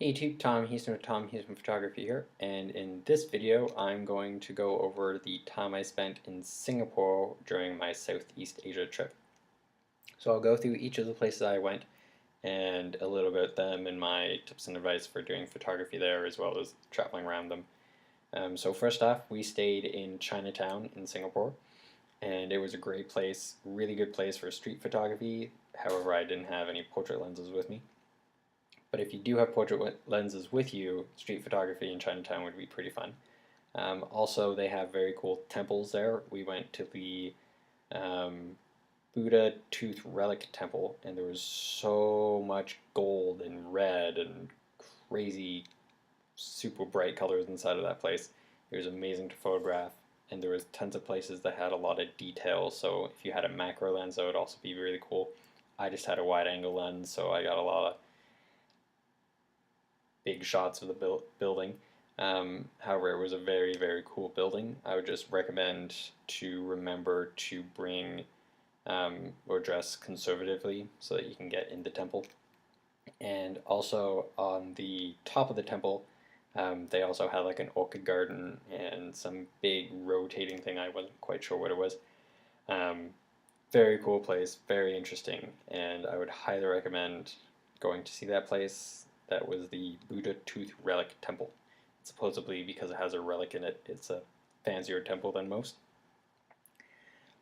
Hey YouTube, Tom Houston with Tom Houston Photography here, and in this video I'm going to go over the time I spent in Singapore during my Southeast Asia trip. So I'll go through each of the places I went and a little bit them and my tips and advice for doing photography there as well as traveling around them. So first off, we stayed in Chinatown in Singapore, and it was a great place, really good place for street photography. However, I didn't have any portrait lenses with me. But if you do have portrait lenses with you, street photography in Chinatown would be pretty fun. Also, they have very cool temples there. We went to the um, Buddha Tooth Relic Temple, and there was so much gold and red and crazy, super bright colors inside of that place. It was amazing to photograph, and there was tons of places that had a lot of detail. So if you had a macro lens, that would also be really cool. I just had a wide angle lens, so I got a lot of big shots of the building. However, it was a very, very cool building. I would just recommend to remember to bring or dress conservatively so that you can get in the temple. And also on the top of the temple, they also had like an orchid garden and some big rotating thing. I wasn't quite sure what it was. Um, Very cool place, very interesting, and I would highly recommend going to see that place. That was the Buddha Tooth Relic Temple. Supposedly, because it has a relic in it, it's a fancier temple than most.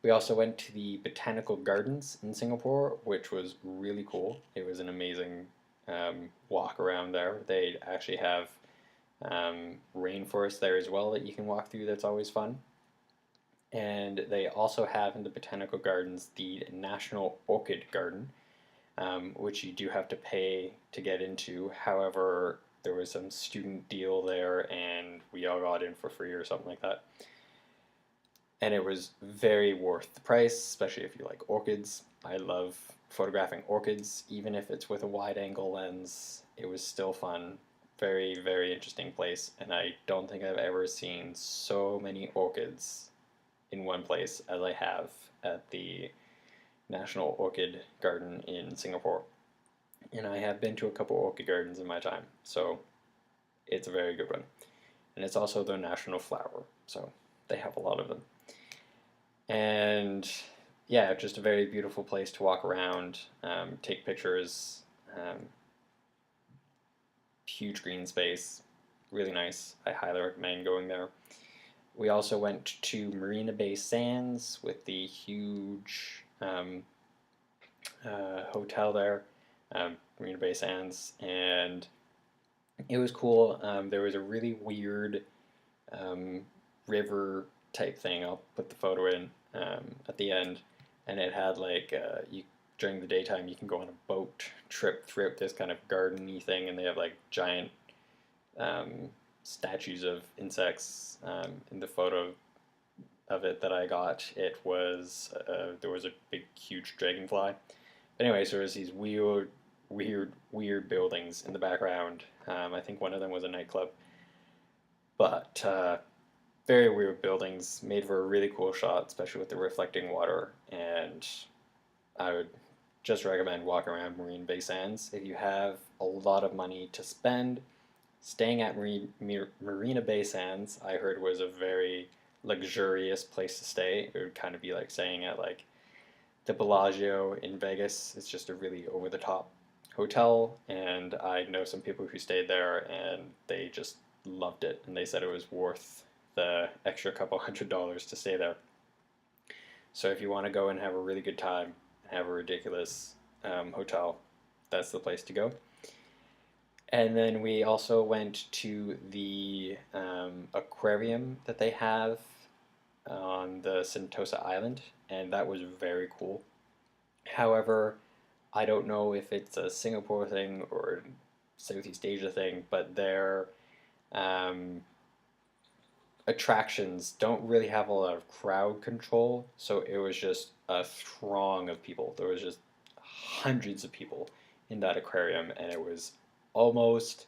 We also went to the Botanical Gardens in Singapore, which was really cool. It was an amazing walk around there. They actually have rainforest there as well that you can walk through. That's always fun. And they also have in the Botanical Gardens the National Orchid Garden, which you do have to pay to get into. However, there was some student deal there, and we all got in for free or something like that. And it was very worth the price, especially if you like orchids. I love photographing orchids, even if it's with a wide angle lens. It was still fun. Very, very interesting place, and I don't think I've ever seen so many orchids in one place as I have at the National Orchid Garden in Singapore. And I have been to a couple orchid gardens in my time, so it's a very good one. And it's also their national flower, so they have a lot of them. And yeah, just a very beautiful place to walk around, take pictures, huge green space, really nice. I highly recommend going there. We also went to Marina Bay Sands with the huge hotel there, Marina Bay Sands, and it was cool. There was a really weird river type thing. I'll put the photo in at the end, and it had like you during the daytime you can go on a boat trip throughout this kind of gardeny thing, and they have like giant statues of insects. In the photo of it that I got, it was there was a big huge dragonfly. But anyway, so there's these weird buildings in the background. I think one of them was a nightclub, but very weird buildings made for a really cool shot, especially with the reflecting water. And I would just recommend walking around Marina Bay Sands if you have a lot of money to spend. Staying at Marina Bay Sands, I heard, was a very luxurious place to stay. It would kind of be like staying at like the Bellagio in Vegas. It's just a really over the top hotel, and I know some people who stayed there and they just loved it, and they said it was worth the extra couple $100s to stay there. So if you want to go and have a really good time and have a ridiculous hotel, that's the place to go. And then we also went to the aquarium that they have on the Sentosa Island, and that was very cool. However, I don't know if it's a Singapore thing or Southeast Asia thing, but their um, attractions don't really have a lot of crowd control, so it was just a throng of people. There was just hundreds of people in that aquarium, and it was almost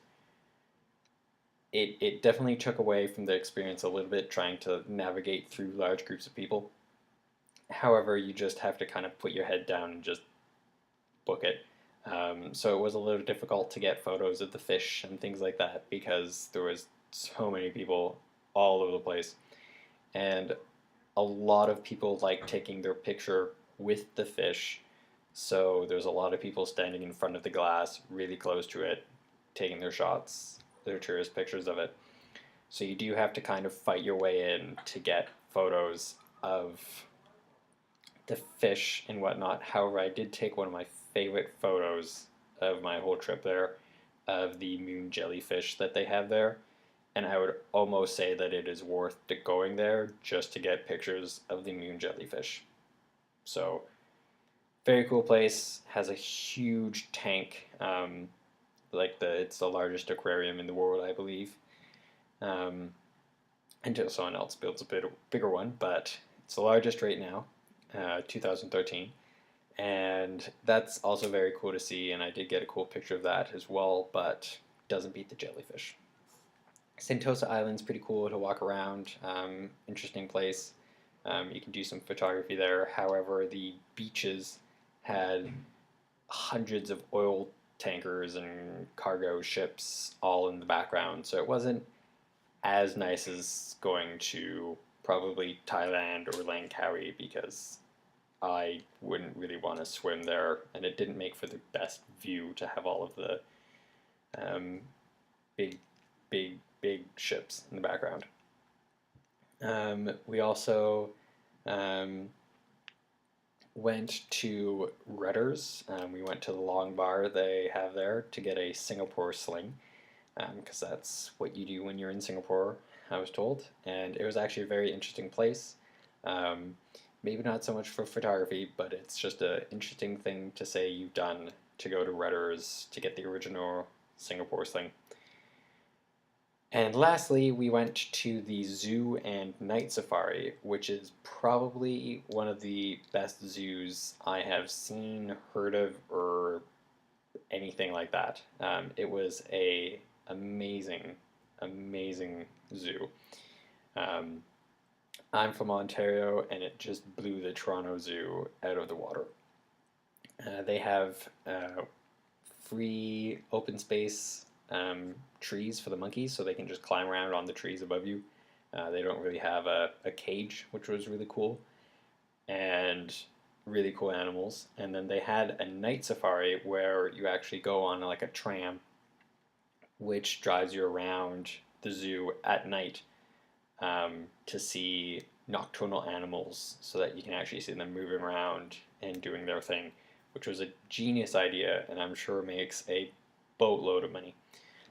it definitely took away from the experience a little bit trying to navigate through large groups of people. However, you just have to kind of put your head down and just book it. So it was a little difficult to get photos of the fish and things like that because there was so many people all over the place. And a lot of people like taking their picture with the fish. So there's a lot of people standing in front of the glass, really close to it, taking their shots, their tourist pictures of it. So you do have to kind of fight your way in to get photos of the fish and whatnot. However, I did take one of my favorite photos of my whole trip there of the moon jellyfish that they have there. And I would almost say that it is worth going there just to get pictures of the moon jellyfish. So, very cool place. Has a huge tank. It's the largest aquarium in the world, I believe. Um, until someone else builds a bit bigger one, but it's the largest right now, 2013. And that's also very cool to see, and I did get a cool picture of that as well, but doesn't beat the jellyfish. Sentosa Island's pretty cool to walk around, interesting place. You can do some photography there. However, the beaches had hundreds of oil tankers and cargo ships all in the background, so it wasn't as nice as going to probably Thailand or Langkawi because I wouldn't really want to swim there, and it didn't make for the best view to have all of the um, big, big ships in the background. We also um, went to Rudders. We went to the long bar they have there to get a Singapore sling, because that's what you do when you're in Singapore, I was told. And it was actually a very interesting place. Um, Maybe not so much for photography, but it's just an interesting thing to say you've done to go to Rudders to get the original Singapore sling. And lastly, we went to the zoo and night safari, which is probably one of the best zoos I have seen, heard of, or anything like that. It was a amazing, amazing zoo. Um, I'm from Ontario, and it just blew the Toronto Zoo out of the water. They have free open space trees for the monkeys, so they can just climb around on the trees above you. They don't really have a cage, which was really cool, and really cool animals. And then they had a night safari where you actually go on like a tram, which drives you around the zoo at night to see nocturnal animals so that you can actually see them moving around and doing their thing, which was a genius idea and I'm sure makes a boatload of money.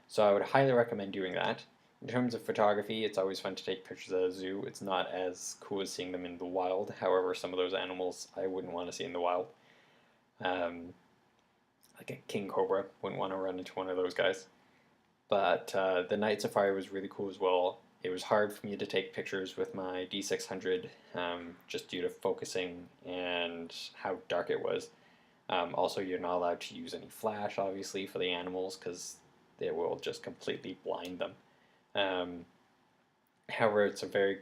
So I would highly recommend doing that. In terms of photography, it's always fun to take pictures at a zoo. It's not as cool as seeing them in the wild. However, some of those animals I wouldn't want to see in the wild. Like a king cobra, wouldn't want to run into one of those guys. But the night safari was really cool as well. It was hard for me to take pictures with my D600 just due to focusing and how dark it was. Also, you're not allowed to use any flash, obviously, for the animals because it will just completely blind them. However, it's a very,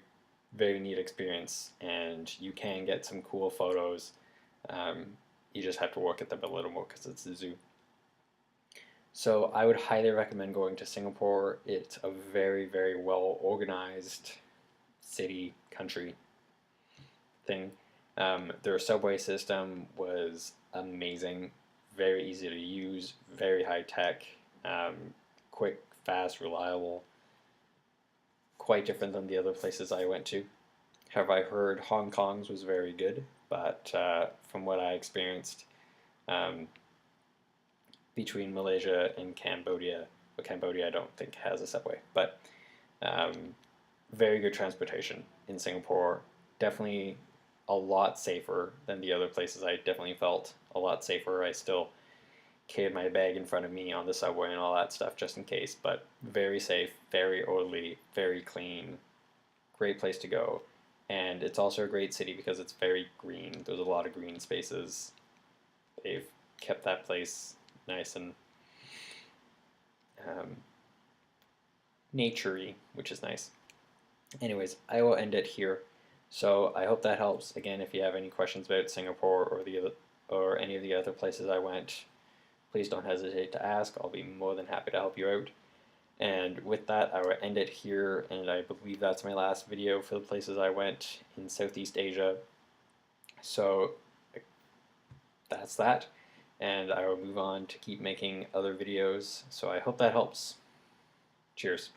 very neat experience, and you can get some cool photos. You just have to work at them a little more because it's a zoo. So I would highly recommend going to Singapore. It's a very, very well organized city, country thing. Their subway system was amazing, very easy to use, very high tech, quick, fast, reliable. Quite different than the other places I went to. However, I heard Hong Kong's was very good, but from what I experienced, um, between Malaysia and Cambodia. But Cambodia, I don't think has a subway, but um, very good transportation in Singapore. Definitely a lot safer than the other places. I definitely felt a lot safer. I still carried my bag in front of me on the subway and all that stuff just in case, but very safe, very orderly, very clean, great place to go. And it's also a great city because it's very green. There's a lot of green spaces. They've kept that place nice and naturey, which is nice. Anyways, I will end it here. So I hope that helps. Again, if you have any questions about Singapore or any of the other places I went, please don't hesitate to ask. I'll be more than happy to help you out. And with that, I will end it here, and I believe that's my last video for the places I went in Southeast Asia. So that's that, and I will move on to keep making other videos, so I hope that helps. Cheers.